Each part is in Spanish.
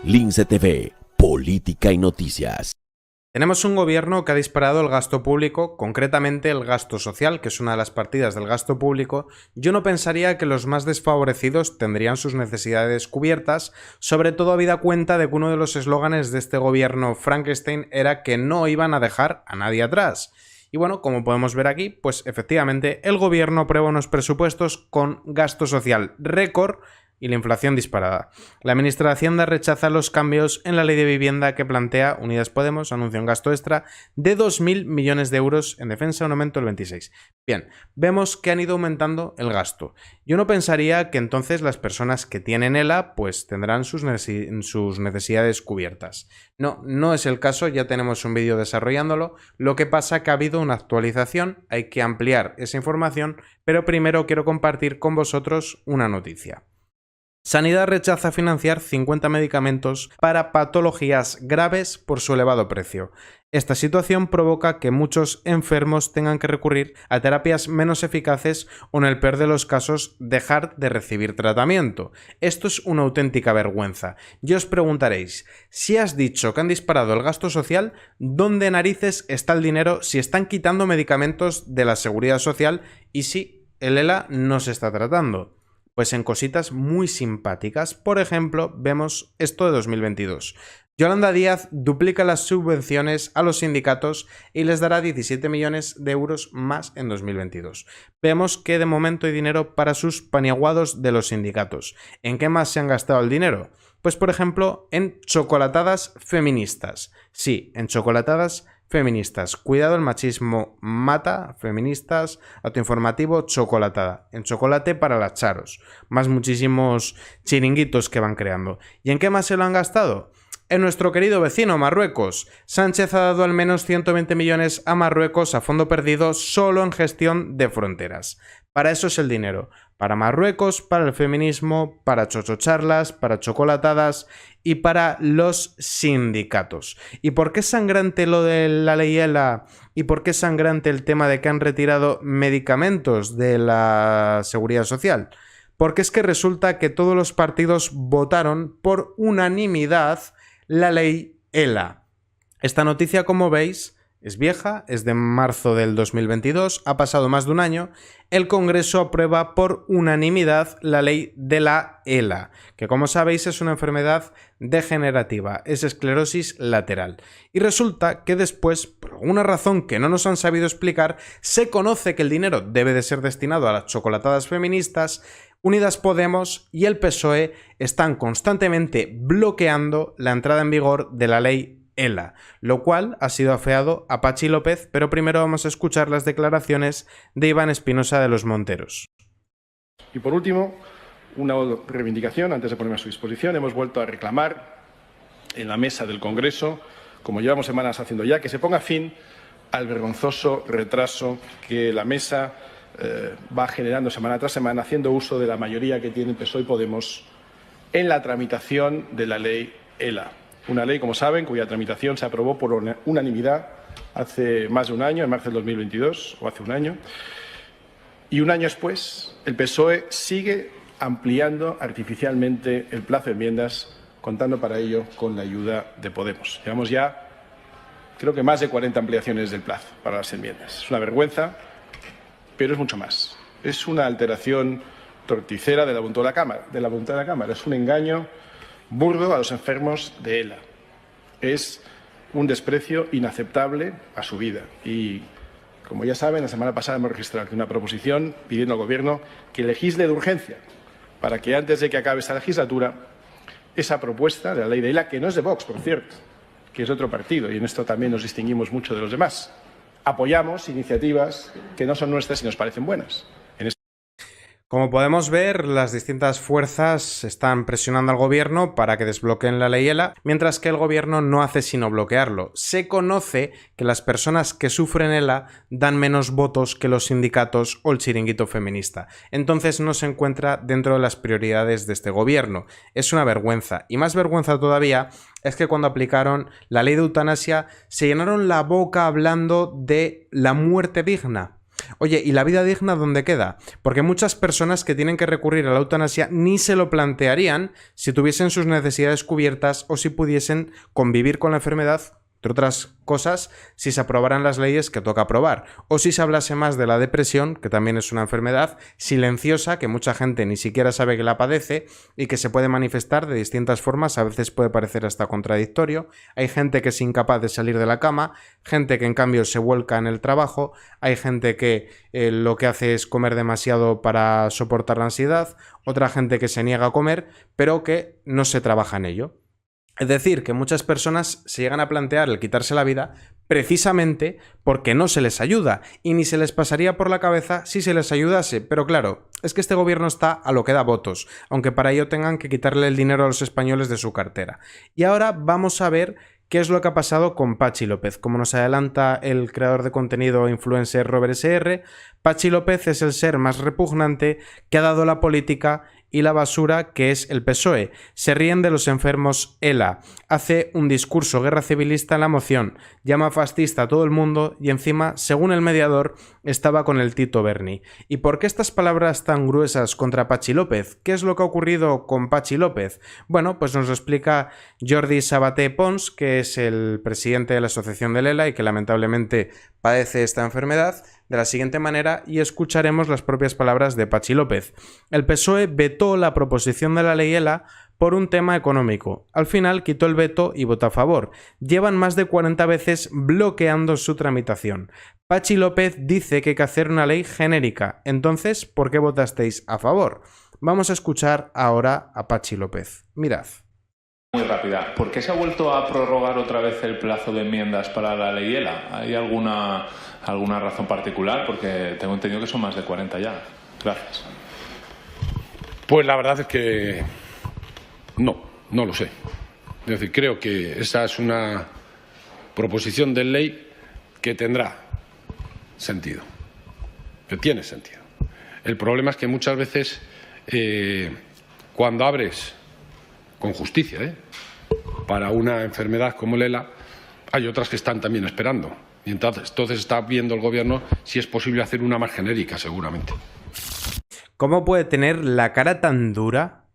Lince TV, Política y Noticias. Tenemos un gobierno que ha disparado el gasto público, concretamente el gasto social, que es una de las partidas del gasto público. Yo no pensaría que los más desfavorecidos tendrían sus necesidades cubiertas, sobre todo habida cuenta de que uno de los eslóganes de este gobierno Frankenstein era que no iban a dejar a nadie atrás. Y bueno, como podemos ver aquí, pues efectivamente el gobierno aprueba unos presupuestos con gasto social récord y la inflación disparada. La ministra de Hacienda rechaza los cambios en la ley de vivienda que plantea Unidas Podemos, anuncia un gasto extra de 2.000 millones de euros en defensa, un aumento del 26. Bien, vemos que han ido aumentando el gasto. Yo no pensaría que entonces las personas que tienen ELA pues tendrán sus necesidades cubiertas. No es el caso, ya tenemos un vídeo desarrollándolo. Lo que pasa es que ha habido una actualización, hay que ampliar esa información, pero primero quiero compartir con vosotros una noticia. Sanidad rechaza financiar 50 medicamentos para patologías graves por su elevado precio. Esta situación provoca que muchos enfermos tengan que recurrir a terapias menos eficaces o, en el peor de los casos, dejar de recibir tratamiento. Esto es una auténtica vergüenza. Y os preguntaréis, si has dicho que han disparado el gasto social, ¿dónde narices está el dinero si están quitando medicamentos de la seguridad social y si el ELA no se está tratando? Pues en cositas muy simpáticas. Por ejemplo, vemos esto de 2022. Yolanda Díaz duplica las subvenciones a los sindicatos y les dará 17 millones de euros más en 2022. Vemos que de momento hay dinero para sus paniaguados de los sindicatos. ¿En qué más se han gastado el dinero? Pues por ejemplo, en chocolatadas feministas. Sí, en chocolatadas feministas. Cuidado, el machismo mata. Feministas, autoinformativo, chocolatada. En chocolate para las charos. Más muchísimos chiringuitos que van creando. ¿Y en qué más se lo han gastado? En nuestro querido vecino Marruecos. Sánchez ha dado al menos 120 millones a Marruecos a fondo perdido solo en gestión de fronteras. Para eso es el dinero. Para Marruecos, para el feminismo, para chochocharlas, para chocolatadas y para los sindicatos. ¿Y por qué es sangrante lo de la ley ELA? ¿Y por qué es sangrante el tema de que han retirado medicamentos de la seguridad social? Porque es que resulta que todos los partidos votaron por unanimidad la ley ELA. Esta noticia, como veis, es vieja, es de marzo del 2022, ha pasado más de un año. El Congreso aprueba por unanimidad la ley de la ELA, que como sabéis es una enfermedad degenerativa, es esclerosis lateral. Y resulta que después, por alguna razón que no nos han sabido explicar, se conoce que el dinero debe de ser destinado a las chocolatadas feministas. Unidas Podemos y el PSOE están constantemente bloqueando la entrada en vigor de la ley ELA, lo cual ha sido afeado a Patxi López, pero primero vamos a escuchar las declaraciones de Iván Espinosa de los Monteros. Y por último, una reivindicación, antes de ponerme a su disposición, hemos vuelto a reclamar en la mesa del Congreso, como llevamos semanas haciendo ya, que se ponga fin al vergonzoso retraso que la mesa va generando semana tras semana, haciendo uso de la mayoría que tienen PSOE y Podemos en la tramitación de la ley ELA. Una ley, como saben, cuya tramitación se aprobó por unanimidad hace más de un año, en marzo del 2022, o hace un año. Y un año después, el PSOE sigue ampliando artificialmente el plazo de enmiendas, contando para ello con la ayuda de Podemos. Llevamos ya, creo que más de 40 ampliaciones del plazo para las enmiendas. Es una vergüenza, pero es mucho más. Es una alteración torticera de la voluntad de la Cámara. Es un engaño burdo a los enfermos de ELA. Es un desprecio inaceptable a su vida. Y, como ya saben, la semana pasada hemos registrado aquí una proposición pidiendo al Gobierno que legisle de urgencia para que antes de que acabe esta legislatura, esa propuesta de la ley de ELA, que no es de Vox, por cierto, que es de otro partido, y en esto también nos distinguimos mucho de los demás, apoyamos iniciativas que no son nuestras y nos parecen buenas. Como podemos ver, las distintas fuerzas están presionando al gobierno para que desbloqueen la ley ELA, mientras que el gobierno no hace sino bloquearlo. Se conoce que las personas que sufren ELA dan menos votos que los sindicatos o el chiringuito feminista. Entonces no se encuentra dentro de las prioridades de este gobierno. Es una vergüenza. Y más vergüenza todavía es que cuando aplicaron la ley de eutanasia se llenaron la boca hablando de la muerte digna. Oye, ¿y la vida digna dónde queda? Porque muchas personas que tienen que recurrir a la eutanasia ni se lo plantearían si tuviesen sus necesidades cubiertas o si pudiesen convivir con la enfermedad, entre otras cosas, si se aprobaran las leyes que toca aprobar, o si se hablase más de la depresión, que también es una enfermedad silenciosa, que mucha gente ni siquiera sabe que la padece y que se puede manifestar de distintas formas, a veces puede parecer hasta contradictorio. Hay gente que es incapaz de salir de la cama, gente que en cambio se vuelca en el trabajo, hay gente que lo que hace es comer demasiado para soportar la ansiedad, otra gente que se niega a comer, pero que no se trabaja en ello. Es decir, que muchas personas se llegan a plantear el quitarse la vida precisamente porque no se les ayuda y ni se les pasaría por la cabeza si se les ayudase. Pero claro, es que este gobierno está a lo que da votos, aunque para ello tengan que quitarle el dinero a los españoles de su cartera. Y ahora vamos a ver qué es lo que ha pasado con Patxi López. Como nos adelanta el creador de contenido influencer Robert SR, Patxi López es el ser más repugnante que ha dado la política y la basura que es el PSOE. Se ríen de los enfermos ELA. Hace un discurso guerra civilista en la moción. Llama fascista a todo el mundo y encima, según el mediador, estaba con el Tito Berni. ¿Y por qué estas palabras tan gruesas contra Patxi López? ¿Qué es lo que ha ocurrido con Patxi López? Bueno, pues nos lo explica Jordi Sabaté Pons, que es el presidente de la asociación del ELA y que lamentablemente padece esta enfermedad, de la siguiente manera, y escucharemos las propias palabras de Patxi López. El PSOE vetó la proposición de la ley ELA por un tema económico. Al final quitó el veto y votó a favor. Llevan más de 40 veces bloqueando su tramitación. Patxi López dice que hay que hacer una ley genérica. Entonces, ¿por qué votasteis a favor? Vamos a escuchar ahora a Patxi López. Mirad. Muy rápida. ¿Por qué se ha vuelto a prorrogar otra vez el plazo de enmiendas para la ley ELA? ¿Hay alguna razón particular? Porque tengo entendido que son más de 40 ya. Gracias. Pues la verdad es que no lo sé. Es decir, creo que esa es una proposición de ley que tendrá sentido, que tiene sentido. El problema es que muchas veces cuando abres con justicia, para una enfermedad como el ELA, hay otras que están también esperando. Y entonces está viendo el gobierno si es posible hacer una más genérica, seguramente. ¿Cómo puede tener la cara tan dura,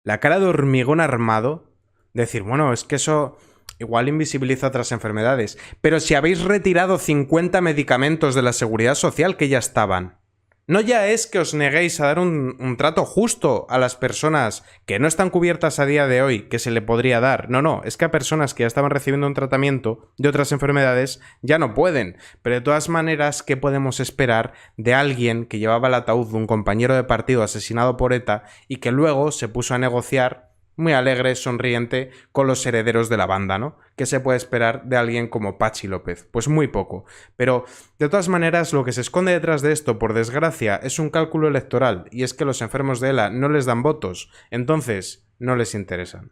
la cara de hormigón armado? Decir, bueno, es que eso igual invisibiliza otras enfermedades. Pero si habéis retirado 50 medicamentos de la Seguridad Social que ya estaban. No ya es que os neguéis a dar un trato justo a las personas que no están cubiertas a día de hoy, que se le podría dar. No, es que a personas que ya estaban recibiendo un tratamiento de otras enfermedades ya no pueden. Pero de todas maneras, ¿qué podemos esperar de alguien que llevaba el ataúd de un compañero de partido asesinado por ETA y que luego se puso a negociar muy alegre, sonriente, con los herederos de la banda, ¿no? ¿Qué se puede esperar de alguien como Patxi López? Pues muy poco. Pero, de todas maneras, lo que se esconde detrás de esto, por desgracia, es un cálculo electoral, y es que los enfermos de ELA no les dan votos, entonces no les interesan.